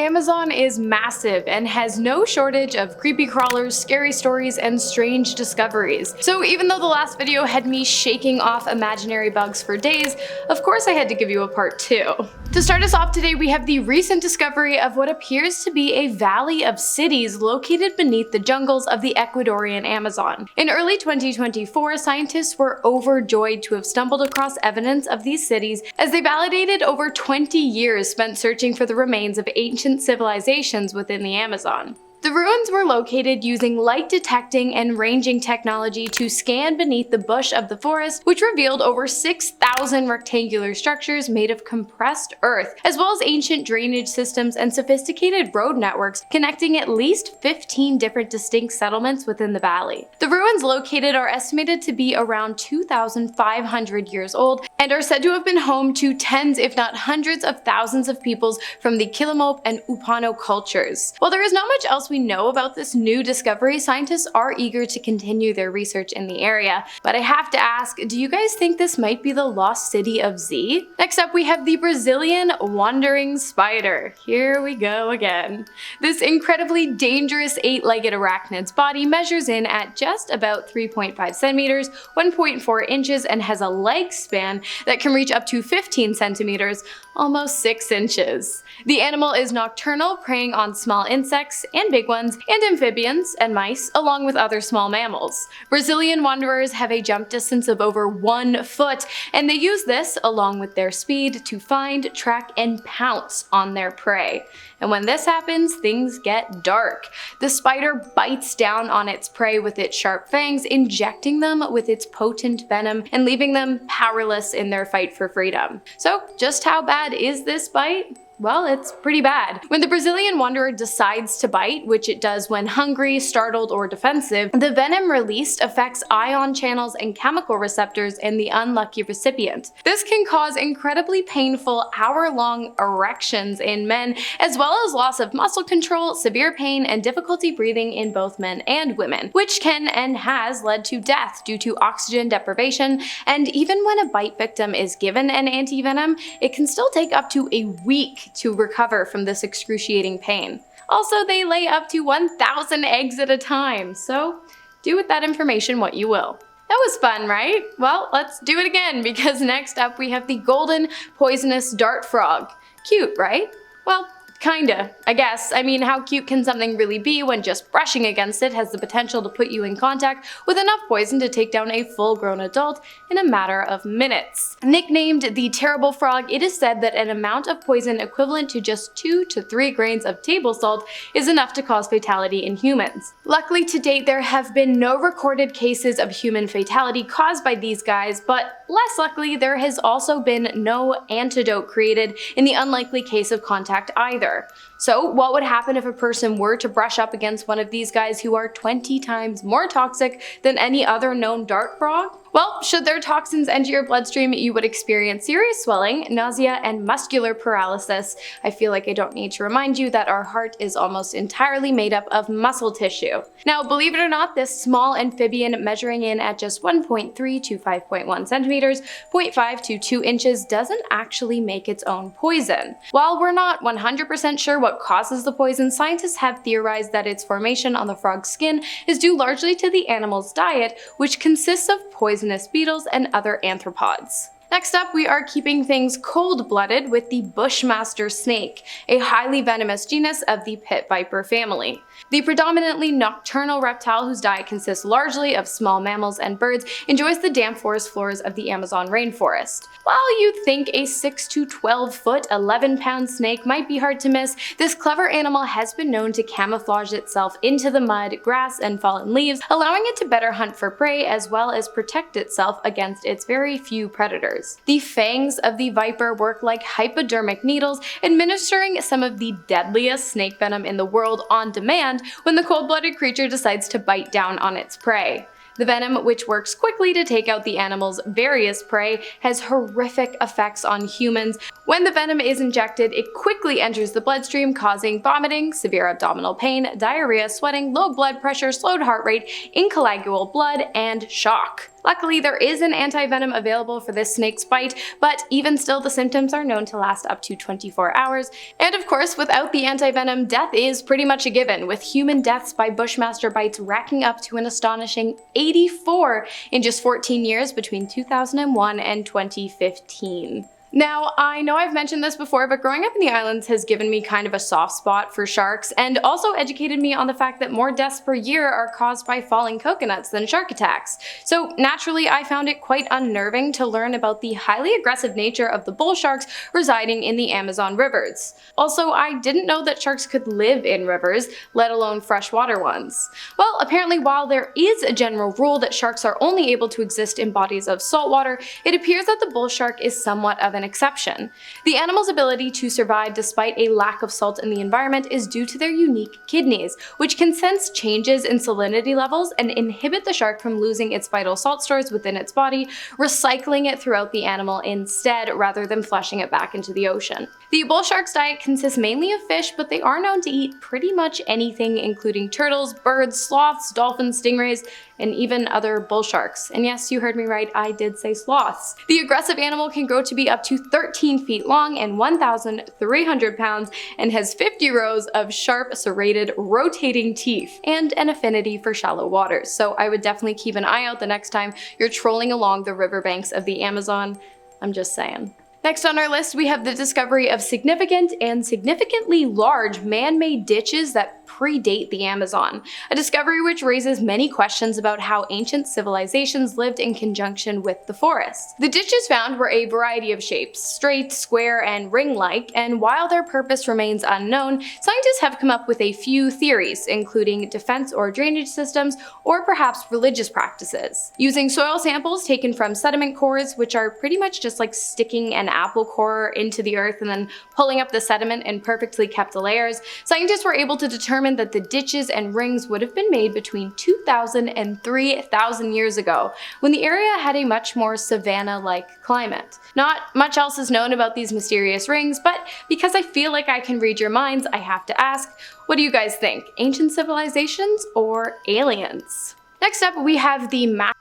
Amazon is massive and has no shortage of creepy crawlers, scary stories, and strange discoveries. So even though the last video had me shaking off imaginary bugs for days, of course I had to give you a part 2. To start us off today, we have the recent discovery of what appears to be a valley of cities located beneath the jungles of the Ecuadorian Amazon. In early 2024, scientists were overjoyed to have stumbled across evidence of these cities as they validated over 20 years spent searching for the remains of ancient civilizations within the Amazon. The ruins were located using light detecting and ranging technology to scan beneath the bush of the forest, which revealed over 6,000 rectangular structures made of compressed earth, as well as ancient drainage systems and sophisticated road networks connecting at least 15 different distinct settlements within the valley. The ruins located are estimated to be around 2,500 years old and are said to have been home to tens if not hundreds of thousands of peoples from the Quilimop and Upano cultures. While there is not much else we know about this new discovery, scientists are eager to continue their research in the area. But I have to ask, do you guys think this might be the lost city of Z? Next up, we have the Brazilian wandering spider. Here we go again. This incredibly dangerous 8-legged arachnid's body measures in at just about 3.5 centimeters, 1.4 inches, and has a leg span that can reach up to 15 centimeters, almost 6 inches. The animal is nocturnal, preying on small insects and big ones, and amphibians and mice, along with other small mammals. Brazilian wanderers have a jump distance of over 1 foot, and they use this, along with their speed, to find, track, and pounce on their prey. And when this happens, things get dark. The spider bites down on its prey with its sharp fangs, injecting them with its potent venom and leaving them powerless in their fight for freedom. So, just how bad is this bite? Well, it's pretty bad. When the Brazilian wanderer decides to bite, which it does when hungry, startled, or defensive, the venom released affects ion channels and chemical receptors in the unlucky recipient. This can cause incredibly painful hour-long erections in men, as well as loss of muscle control, severe pain, and difficulty breathing in both men and women, which can and has led to death due to oxygen deprivation. And even when a bite victim is given an antivenom, it can still take up to a week to recover from this excruciating pain. Also, they lay up to 1,000 eggs at a time, so do with that information what you will. That was fun, right? Well, let's do it again, because next up we have the golden poisonous dart frog. Cute, right? Well, kinda, I guess. I mean, how cute can something really be when just brushing against it has the potential to put you in contact with enough poison to take down a full-grown adult in a matter of minutes? Nicknamed the terrible frog, it is said that an amount of poison equivalent to just 2 to 3 grains of table salt is enough to cause fatality in humans. Luckily, to date, there have been no recorded cases of human fatality caused by these guys, but less luckily, there has also been no antidote created in the unlikely case of contact either. So what would happen if a person were to brush up against one of these guys who are 20 times more toxic than any other known dart frog? Well, should their toxins enter your bloodstream, you would experience serious swelling, nausea, and muscular paralysis. I feel like I don't need to remind you that our heart is almost entirely made up of muscle tissue. Now, believe it or not, this small amphibian measuring in at just 1.3 to 5.1 centimeters, 0.5 to 2 inches doesn't actually make its own poison. While we're not 100% sure what causes the poison, scientists have theorized that its formation on the frog's skin is due largely to the animal's diet, which consists of poisonous beetles and other arthropods. Next up, we are keeping things cold-blooded with the Bushmaster snake, a highly venomous genus of the pit viper family. The predominantly nocturnal reptile, whose diet consists largely of small mammals and birds, enjoys the damp forest floors of the Amazon rainforest. While you'd think a 6 to 12 foot, 11-pound snake might be hard to miss, this clever animal has been known to camouflage itself into the mud, grass, and fallen leaves, allowing it to better hunt for prey as well as protect itself against its very few predators. The fangs of the viper work like hypodermic needles, administering some of the deadliest snake venom in the world on demand when the cold-blooded creature decides to bite down on its prey. The venom, which works quickly to take out the animal's various prey, has horrific effects on humans. When the venom is injected, it quickly enters the bloodstream, causing vomiting, severe abdominal pain, diarrhea, sweating, low blood pressure, slowed heart rate, incoagulable blood, and shock. Luckily, there is an anti-venom available for this snake's bite, but even still the symptoms are known to last up to 24 hours. And of course, without the anti-venom, death is pretty much a given, with human deaths by Bushmaster bites racking up to an astonishing 84 in just 14 years between 2001 and 2015. Now, I know I've mentioned this before, but growing up in the islands has given me kind of a soft spot for sharks, and also educated me on the fact that more deaths per year are caused by falling coconuts than shark attacks. So naturally, I found it quite unnerving to learn about the highly aggressive nature of the bull sharks residing in the Amazon rivers. Also, I didn't know that sharks could live in rivers, let alone freshwater ones. Well, apparently while there is a general rule that sharks are only able to exist in bodies of salt water, it appears that the bull shark is somewhat of an exception. The animal's ability to survive despite a lack of salt in the environment is due to their unique kidneys, which can sense changes in salinity levels and inhibit the shark from losing its vital salt stores within its body, recycling it throughout the animal instead rather than flushing it back into the ocean. The bull shark's diet consists mainly of fish, but they are known to eat pretty much anything, including turtles, birds, sloths, dolphins, stingrays, and even other bull sharks. And yes, you heard me right, I did say sloths. The aggressive animal can grow to be up to 13 feet long and 1,300 pounds and has 50 rows of sharp, serrated, rotating teeth and an affinity for shallow waters. So I would definitely keep an eye out the next time you're trolling along the riverbanks of the Amazon. I'm just saying. Next on our list, we have the discovery of significant and significantly large man-made ditches that predate the Amazon, a discovery which raises many questions about how ancient civilizations lived in conjunction with the forest. The ditches found were a variety of shapes, straight, square, and ring-like, and while their purpose remains unknown, scientists have come up with a few theories, including defense or drainage systems, or perhaps religious practices. Using soil samples taken from sediment cores, which are pretty much just like sticking an apple core into the earth and then pulling up the sediment in perfectly kept layers, scientists were able to determine that the ditches and rings would have been made between 2,000 and 3,000 years ago, when the area had a much more savanna-like climate. Not much else is known about these mysterious rings, but because I feel like I can read your minds, I have to ask, what do you guys think? Ancient civilizations or aliens? Next up, we have the massacre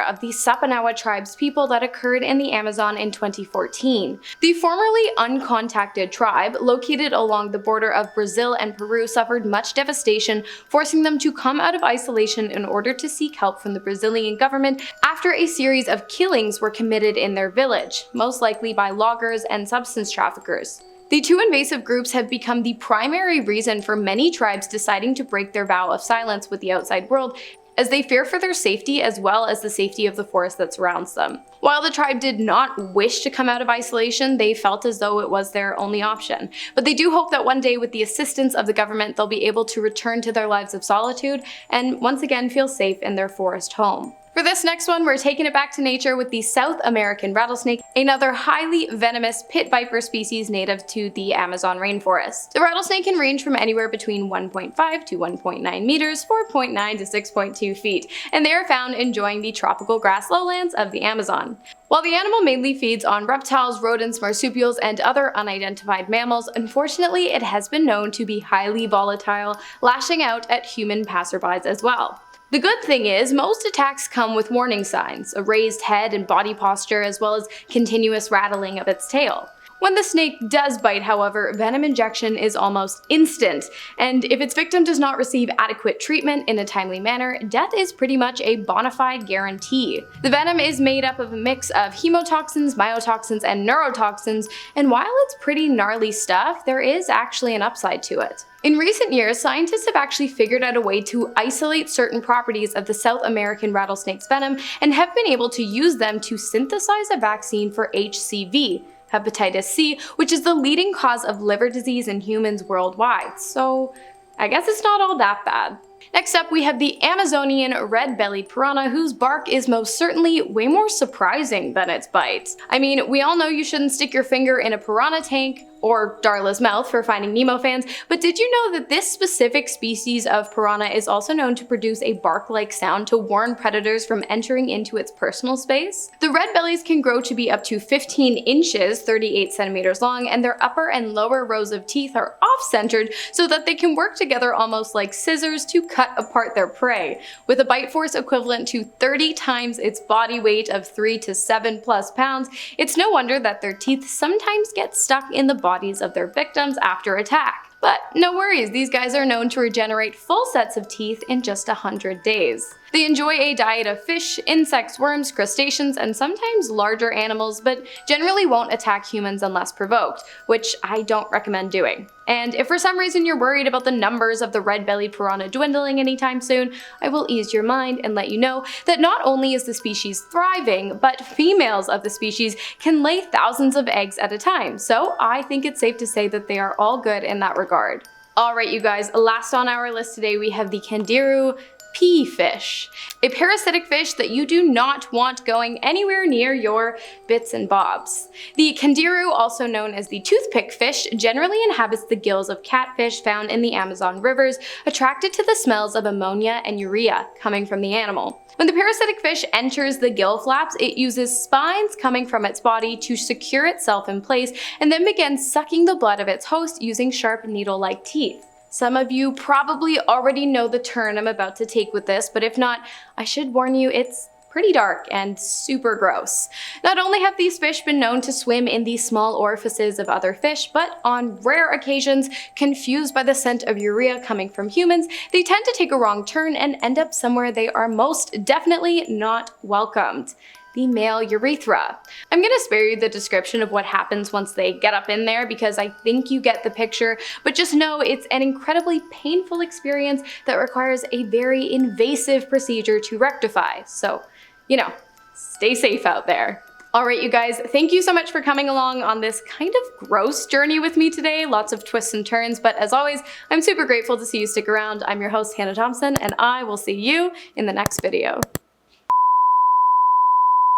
of the Sapanawa tribe's people that occurred in the Amazon in 2014. The formerly uncontacted tribe, located along the border of Brazil and Peru, suffered much devastation, forcing them to come out of isolation in order to seek help from the Brazilian government after a series of killings were committed in their village, most likely by loggers and substance traffickers. The two invasive groups have become the primary reason for many tribes deciding to break their vow of silence with the outside world, as they fear for their safety as well as the safety of the forest that surrounds them. While the tribe did not wish to come out of isolation, they felt as though it was their only option. But they do hope that one day, with the assistance of the government, they'll be able to return to their lives of solitude and once again feel safe in their forest home. For this next one, we're taking it back to nature with the South American rattlesnake, another highly venomous pit viper species native to the Amazon rainforest. The rattlesnake can range from anywhere between 1.5 to 1.9 meters, 4.9 to 6.2 feet, and they are found enjoying the tropical grass lowlands of the Amazon. While the animal mainly feeds on reptiles, rodents, marsupials, and other unidentified mammals, unfortunately it has been known to be highly volatile, lashing out at human passerbys as well. The good thing is, most attacks come with warning signs, a raised head and body posture, as well as continuous rattling of its tail. When the snake does bite, however, venom injection is almost instant, and if its victim does not receive adequate treatment in a timely manner, death is pretty much a bona fide guarantee. The venom is made up of a mix of hemotoxins, myotoxins, and neurotoxins, and while it's pretty gnarly stuff, there is actually an upside to it. In recent years, scientists have actually figured out a way to isolate certain properties of the South American rattlesnake's venom and have been able to use them to synthesize a vaccine for HCV, hepatitis C, which is the leading cause of liver disease in humans worldwide. So I guess it's not all that bad. Next up, we have the Amazonian red-bellied piranha, whose bark is most certainly way more surprising than its bite. I mean, we all know you shouldn't stick your finger in a piranha tank, or Darla's mouth for Finding Nemo fans, but did you know that this specific species of piranha is also known to produce a bark-like sound to warn predators from entering into its personal space? The red bellies can grow to be up to 15 inches, 38 centimeters long, and their upper and lower rows of teeth are off-centered so that they can work together almost like scissors to cut apart their prey. With a bite force equivalent to 30 times its body weight of 3 to 7+ pounds, it's no wonder that their teeth sometimes get stuck in the bodies of their victims after attack. But no worries, these guys are known to regenerate full sets of teeth in just 100 days. They enjoy a diet of fish, insects, worms, crustaceans, and sometimes larger animals, but generally won't attack humans unless provoked, which I don't recommend doing. And if for some reason you're worried about the numbers of the red-bellied piranha dwindling anytime soon, I will ease your mind and let you know that not only is the species thriving, but females of the species can lay thousands of eggs at a time, so I think it's safe to say that they are all good in that regard. Alright you guys, last on our list today we have the Candiru Fish, a parasitic fish that you do not want going anywhere near your bits and bobs. The Candiru, also known as the toothpick fish, generally inhabits the gills of catfish found in the Amazon rivers, attracted to the smells of ammonia and urea coming from the animal. When the parasitic fish enters the gill flaps, it uses spines coming from its body to secure itself in place and then begins sucking the blood of its host using sharp needle-like teeth. Some of you probably already know the turn I'm about to take with this, but if not, I should warn you it's pretty dark and super gross. Not only have these fish been known to swim in the small orifices of other fish, but on rare occasions, confused by the scent of urea coming from humans, they tend to take a wrong turn and end up somewhere they are most definitely not welcomed. The male urethra. I'm gonna spare you the description of what happens once they get up in there because I think you get the picture, but just know it's an incredibly painful experience that requires a very invasive procedure to rectify. So, you know, stay safe out there. Alright you guys, thank you so much for coming along on this kind of gross journey with me today. Lots of twists and turns, but as always, I'm super grateful to see you stick around. I'm your host, Hannah Thompson, and I will see you in the next video.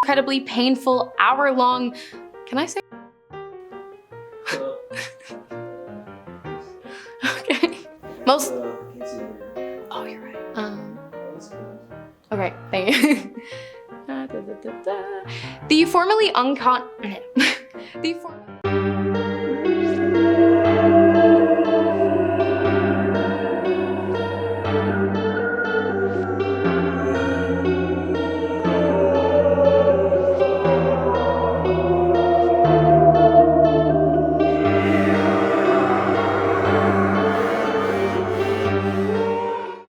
Incredibly painful, hour-long, can I say? Okay. Most, oh, you're right. Okay, thank you. The formerly the